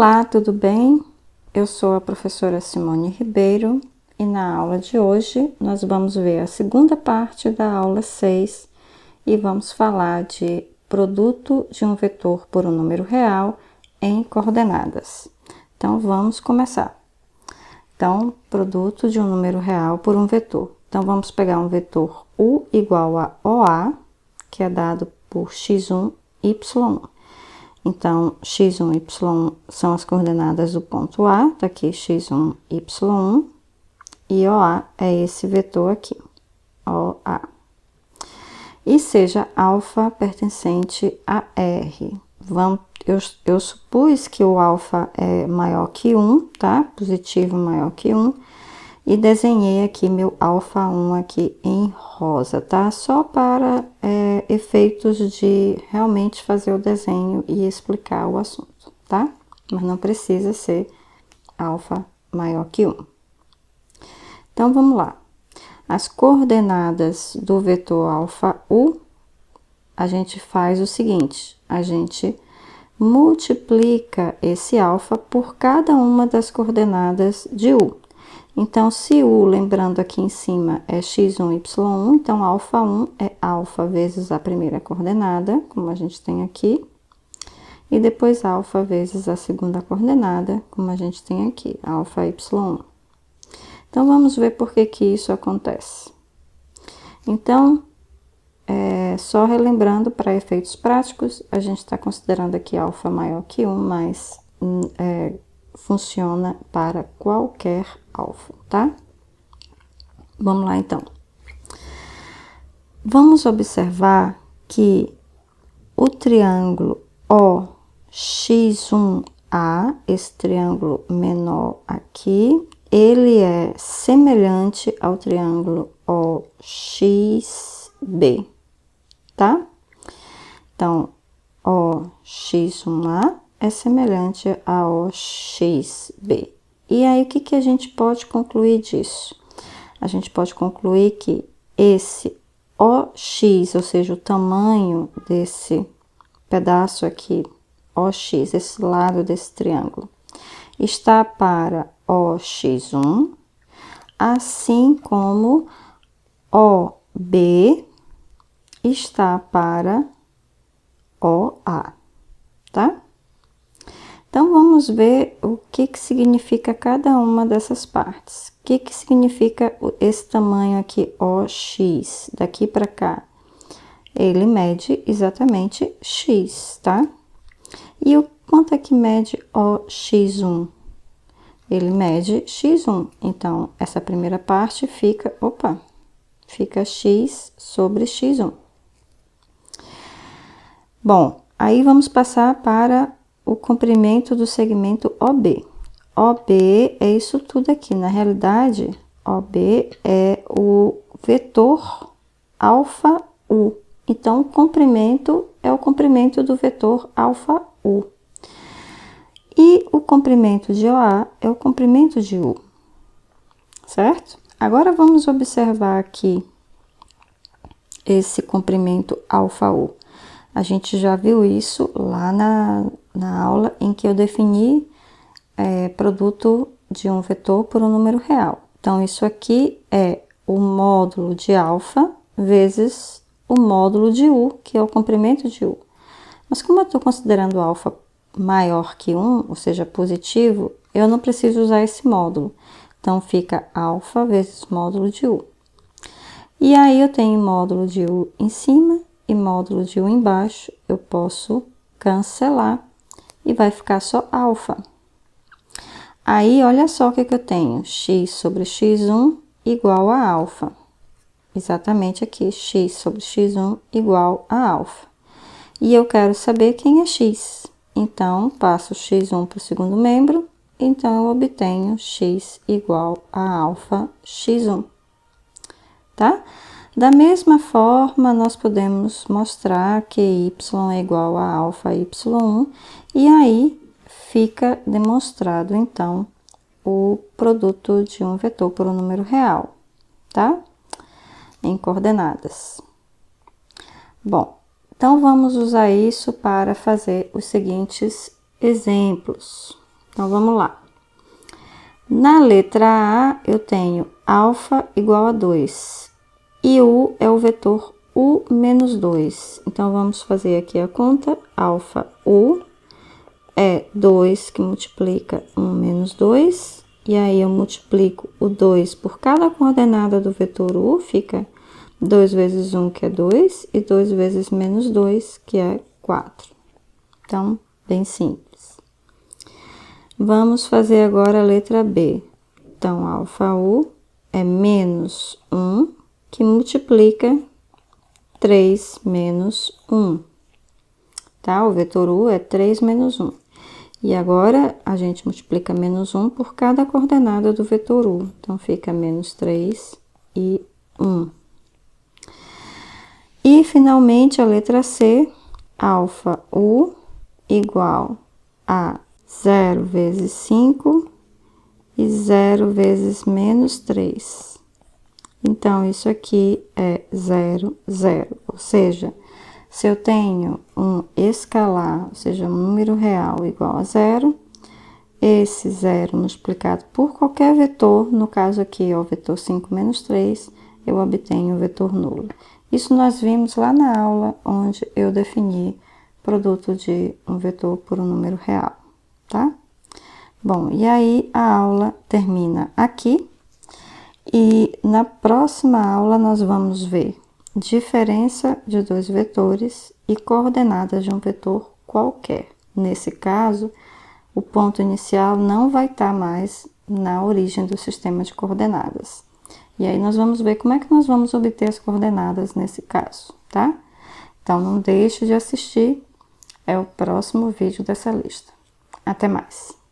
Olá, tudo bem? Eu sou a professora Simone Ribeiro e na aula de hoje nós vamos ver a segunda parte da aula 6 e vamos falar de produto de um vetor por um número real em coordenadas. Então, vamos começar. Então, produto de um número real por um vetor. Então, vamos pegar um vetor U igual a OA, que é dado por x1, y1. Então, x1, y1 são as coordenadas do ponto A, tá aqui x1, y1, e OA é esse vetor aqui, OA. E seja alfa pertencente a R. Eu supus que o alfa é maior que 1, tá? Positivo maior que 1. E desenhei aqui meu alfa 1 aqui em rosa, tá? Só para efeitos de realmente fazer o desenho e explicar o assunto, tá? Mas não precisa ser alfa maior que 1. Então, vamos lá. As coordenadas do vetor alfa U, a gente faz o seguinte, a gente multiplica esse alfa por cada uma das coordenadas de U. Então, se U, lembrando aqui em cima, é x1, y1, então alfa 1 é alfa vezes a primeira coordenada, como a gente tem aqui, e depois alfa vezes a segunda coordenada, como a gente tem aqui, alfa y1. Então, vamos ver por que que isso acontece. Então, só relembrando, para efeitos práticos, a gente está considerando aqui alfa maior que 1, mas funciona para qualquer alfa, tá? Vamos lá, então. Vamos observar que o triângulo OX1A, esse triângulo menor aqui, ele é semelhante ao triângulo OXB, tá? Então, OX1A é semelhante a OXB. E aí, o que que a gente pode concluir disso? A gente pode concluir que esse OX, ou seja, o tamanho desse pedaço aqui, OX, esse lado desse triângulo, está para OX1, assim como OB está para OA, tá? Então, vamos ver o que que significa cada uma dessas partes. O que que significa esse tamanho aqui, OX, daqui para cá? Ele mede exatamente X, tá? E o quanto é que mede OX1? Ele mede X1. Então, essa primeira parte fica, fica X sobre X1. Bom, aí vamos passar para o comprimento do segmento OB. OB é isso tudo aqui. Na realidade, OB é o vetor alfa U. Então, o comprimento é o comprimento do vetor alfa U. E o comprimento de OA é o comprimento de U. Certo? Agora, vamos observar aqui esse comprimento alfa U. A gente já viu isso lá na aula em que eu defini produto de um vetor por um número real. Então, isso aqui é o módulo de alfa vezes o módulo de U, que é o comprimento de U. Mas como eu estou considerando alfa maior que 1, ou seja, positivo, eu não preciso usar esse módulo. Então, fica alfa vezes módulo de U. E aí, eu tenho módulo de U em cima e módulo de U embaixo, eu posso cancelar e vai ficar só alfa. Aí, olha só o que eu tenho, x sobre x1 igual a alfa. Exatamente aqui, x sobre x1 igual a alfa. E eu quero saber quem é x. Então, passo x1 para o segundo membro, então eu obtenho x igual a alfa x1, tá? Da mesma forma, nós podemos mostrar que y é igual a alfa y1, e aí fica demonstrado, então, o produto de um vetor por um número real, tá? Em coordenadas. Bom, então vamos usar isso para fazer os seguintes exemplos. Então, vamos lá. Na letra A, eu tenho alfa igual a 2. E U é o vetor U menos 2. Então, vamos fazer aqui a conta. Alfa U é 2 que multiplica 1 menos 2. E aí, eu multiplico o 2 por cada coordenada do vetor U, fica 2 vezes 1, que é 2, e 2 vezes menos 2, que é 4. Então, bem simples. Vamos fazer agora a letra B. Então, alfa U é menos 1, que multiplica 3 menos 1. Tá? O vetor U é 3 menos 1. E agora, a gente multiplica menos 1 por cada coordenada do vetor U. Então, fica menos 3 e 1. E, finalmente, a letra C, alfa U igual a 0 vezes 5 e 0 vezes menos 3. Então, isso aqui é 0, 0. Ou seja, se eu tenho um escalar, ou seja, um número real igual a 0, esse 0 multiplicado por qualquer vetor, no caso aqui é o vetor 5 menos 3, eu obtenho o vetor nulo. Isso nós vimos lá na aula onde eu defini produto de um vetor por um número real, tá? Bom, e aí a aula termina aqui. E na próxima aula nós vamos ver diferença de dois vetores e coordenadas de um vetor qualquer. Nesse caso, o ponto inicial não vai estar mais na origem do sistema de coordenadas. E aí nós vamos ver como é que nós vamos obter as coordenadas nesse caso, tá? Então, não deixe de assistir, é o próximo vídeo dessa lista. Até mais!